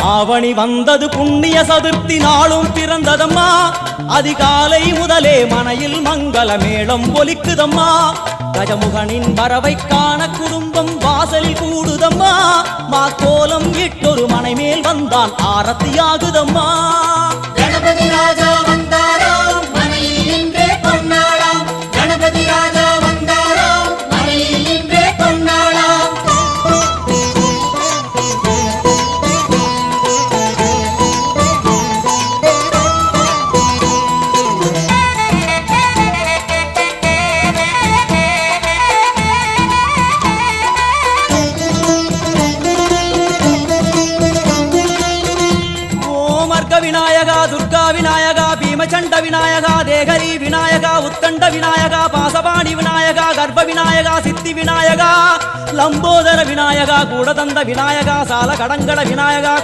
ஆவணி வந்தது புண்ணிய சதுர்த்தி நாளும் பிறந்ததம்மா அதிகாலை முதலே மனையில் மங்கள மேளம் ஒலிக்குதம்மா கஜமுகனின் வரவை காண குடும்பம் வாசலில் கூடுதம்மா மாக்கோலம் இட்டொரு மனை மேல் வந்தான் ஆரத்தியாகுதம்மா கணபதி ராஜா வந்தாராம் மனையில் நின்றே பொன்னாளாம் கணபதி ராஜா வந்தாராம் மனையில் நின்றே பொன்னாளாம் விநாயகா துர்கா விநாயகா பீமச்சண்ட விநாயகா தேகரி விநாயகா உத்தண்ட விநாயகா பாசபாணி விநாயகா கர்ப்ப விநாயகா சித்தி விநாயகா லம்போதர விநாயகா கூடதந்த விநாயகா சால கடங்கட விநாயகா